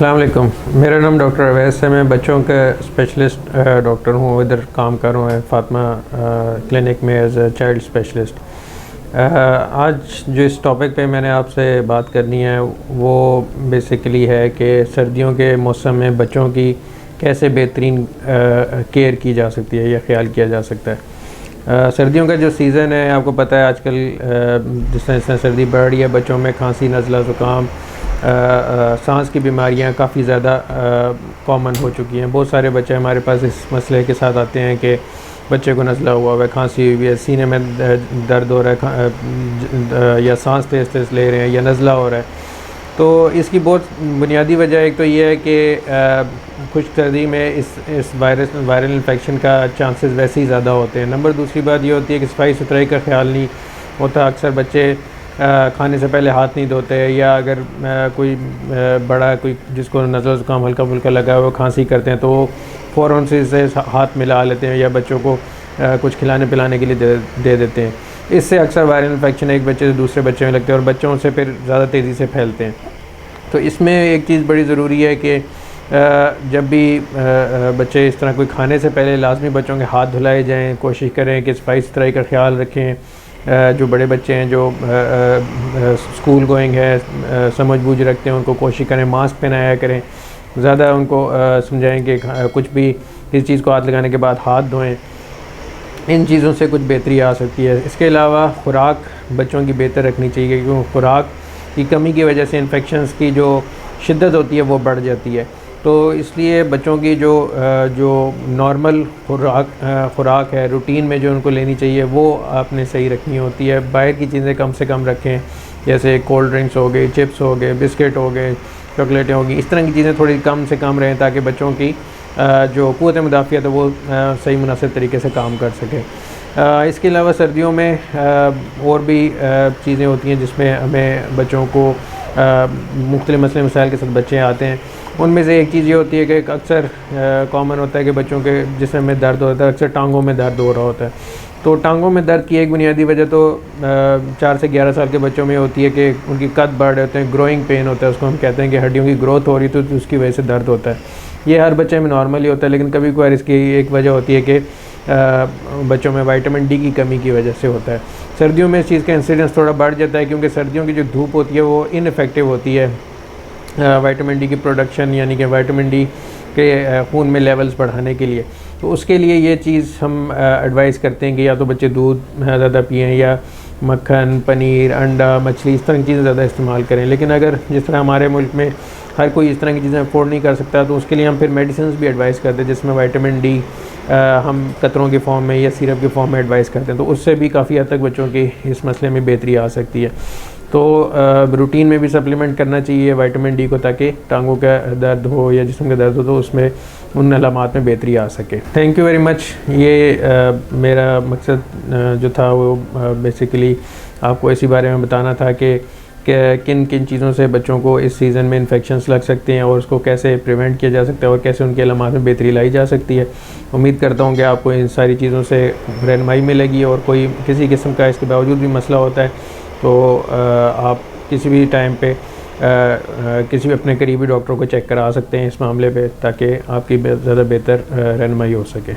السلام علیکم، میرا نام ڈاکٹر اویس ہے. میں بچوں کا اسپیشلسٹ ڈاکٹر ہوں. ادھر کام کر رہا ہوں فاطمہ کلینک میں ایز اے چائلڈ اسپیشلسٹ. آج جو اس ٹاپک پہ میں نے آپ سے بات کرنی ہے وہ بیسیکلی ہے کہ سردیوں کے موسم میں بچوں کی کیسے بہترین کیئر کی جا سکتی ہے یا خیال کیا جا سکتا ہے. سردیوں کا جو سیزن ہے آپ کو پتہ ہے، آج کل جس طرح سردی بڑھ رہی ہے، بچوں میں کھانسی، نزلہ، زکام، سانس کی بیماریاں کافی زیادہ کامن ہو چکی ہیں. بہت سارے بچے ہمارے پاس اس مسئلے کے ساتھ آتے ہیں کہ بچے کو نزلہ ہوا ہے، کھانسی ہوئی ہے، سینے میں درد ہو رہا ہے، یا سانس تیز تیز لے رہے ہیں، یا نزلہ ہو رہا ہے. تو اس کی بہت بنیادی وجہ ایک تو یہ ہے کہ خشک سردی میں اس وائرل انفیکشن کا چانسز ویسے ہی زیادہ ہوتے ہیں. دوسری بات یہ ہوتی ہے کہ صفائی ستھرائی کا خیال نہیں ہوتا. اکثر بچے کھانے سے پہلے ہاتھ نہیں دھوتے، یا اگر کوئی بڑا کوئی جس کو نزلہ زکام ہلکا پھلکا لگا ہوا کھانسی کرتے ہیں تو وہ فوراً سے اسے ہاتھ ملا لیتے ہیں یا بچوں کو کچھ کھلانے پلانے کے لیے دے دیتے ہیں. اس سے اکثر وائرل انفیکشن ایک بچے سے دوسرے بچے میں لگتے ہیں اور بچوں سے پھر زیادہ تیزی سے پھیلتے ہیں. تو اس میں ایک چیز بڑی ضروری ہے کہ جب بھی بچے اس طرح کوئی کھانے سے پہلے لازمی بچوں کے ہاتھ دھلائے جائیں. کوشش کریں کہ صفائی ستھرائی کا خیال رکھیں. جو بڑے بچے ہیں جو اسکول گوئنگ ہے، سمجھ بوجھ رکھتے ہیں، ان کو کوشش کریں ماسک پہنایا کریں. زیادہ ان کو سمجھائیں کہ کچھ بھی کسی چیز کو ہاتھ لگانے کے بعد ہاتھ دھوئیں. ان چیزوں سے کچھ بہتری آ سکتی ہے. اس کے علاوہ خوراک بچوں کی بہتر رکھنی چاہیے، کیونکہ خوراک کی کمی کی وجہ سے انفیکشنز کی جو شدت ہوتی ہے وہ بڑھ جاتی ہے. تو اس لیے بچوں کی جو نارمل خوراک ہے، روٹین میں جو ان کو لینی چاہیے وہ آپ نے صحیح رکھنی ہوتی ہے. باہر کی چیزیں کم سے کم رکھیں، جیسے کولڈ ڈرنکس ہو گئے، چپس ہو گئے، بسکٹ ہو گئے، چاکلیٹیں ہو گئی. اس طرح کی چیزیں تھوڑی کم سے کم رہیں تاکہ بچوں کی جو قوت مدافعت ہے وہ صحیح مناسب طریقے سے کام کر سکے. اس کے علاوہ سردیوں میں اور بھی چیزیں ہوتی ہیں جس میں ہمیں بچوں کو مختلف مسئلے مسائل کے ساتھ بچے آتے ہیں. ان میں سے ایک چیز یہ ہوتی ہے کہ اکثر کامن ہوتا ہے کہ بچوں کے جسم میں درد ہوتا ہے، اکثر ٹانگوں میں درد ہو رہا ہوتا ہے. تو ٹانگوں میں درد کی ایک بنیادی وجہ تو 4 سے 11 سال کے بچوں میں ہوتی ہے کہ ان کی قد بڑھ رہے ہوتے ہیں، گروئنگ پین ہوتا ہے. اس کو ہم کہتے ہیں کہ ہڈیوں کی گروتھ ہو رہی تو اس کی وجہ سے درد ہوتا ہے. یہ ہر بچے میں نارملی ہوتا ہے، لیکن کبھی کبھار اس کی ایک وجہ ہوتی ہے کہ بچوں میں وائٹامن ڈی کی کمی کی وجہ سے ہوتا ہے. سردیوں میں اس چیز کا انسیڈنس تھوڑا بڑھ جاتا ہے، کیونکہ سردیوں کی جو دھوپ ہوتی ہے وہ ان افیکٹو ہوتی ہے وائٹامن ڈی کی پروڈکشن، یعنی کہ وائٹامن ڈی کے خون میں لیولز بڑھانے کے لیے. تو اس کے لیے یہ چیز ہم ایڈوائز کرتے ہیں کہ یا تو بچے دودھ زیادہ پئیں، یا مکھن، پنیر، انڈا، مچھلی، اس طرح کی چیزیں زیادہ استعمال کریں. لیکن اگر جس طرح ہمارے ملک میں ہر کوئی اس طرح کی چیزیں افورڈ نہیں کر سکتا تو اس کے لیے ہم پھر میڈیسنز بھی ایڈوائز کرتے ہیں، جس میں وائٹامن ڈی ہم قطروں کے فارم میں یا سیرپ کے فارم میں ایڈوائز کرتے ہیں. تو اس سے بھی کافی حد تک بچوں کی اس مسئلے میں بہتری آ سکتی ہے. تو روٹین میں بھی سپلیمنٹ کرنا چاہیے وائٹامن ڈی کو، تاکہ ٹانگوں کا درد ہو یا جسم کا درد ہو تو اس میں ان علامات میں بہتری آ سکے. Thank you very much. یہ میرا مقصد جو تھا وہ بیسیکلی آپ کو اسی بارے میں بتانا تھا کہ کن کن چیزوں سے بچوں کو اس سیزن میں انفیکشنز لگ سکتے ہیں اور اس کو کیسے پریونٹ کیا جا سکتا ہے اور کیسے ان کے علامات میں بہتری لائی جا سکتی ہے. امید کرتا ہوں کہ آپ کو ان ساری چیزوں سے رہنمائی ملے گی، اور کوئی کسی قسم کا اس کے باوجود بھی مسئلہ ہوتا ہے تو آپ کسی بھی ٹائم پہ کسی بھی اپنے قریبی ڈاکٹر کو چیک کرا سکتے ہیں اس معاملے پہ، تاکہ آپ کی زیادہ بہتر رہنمائی ہو سکے.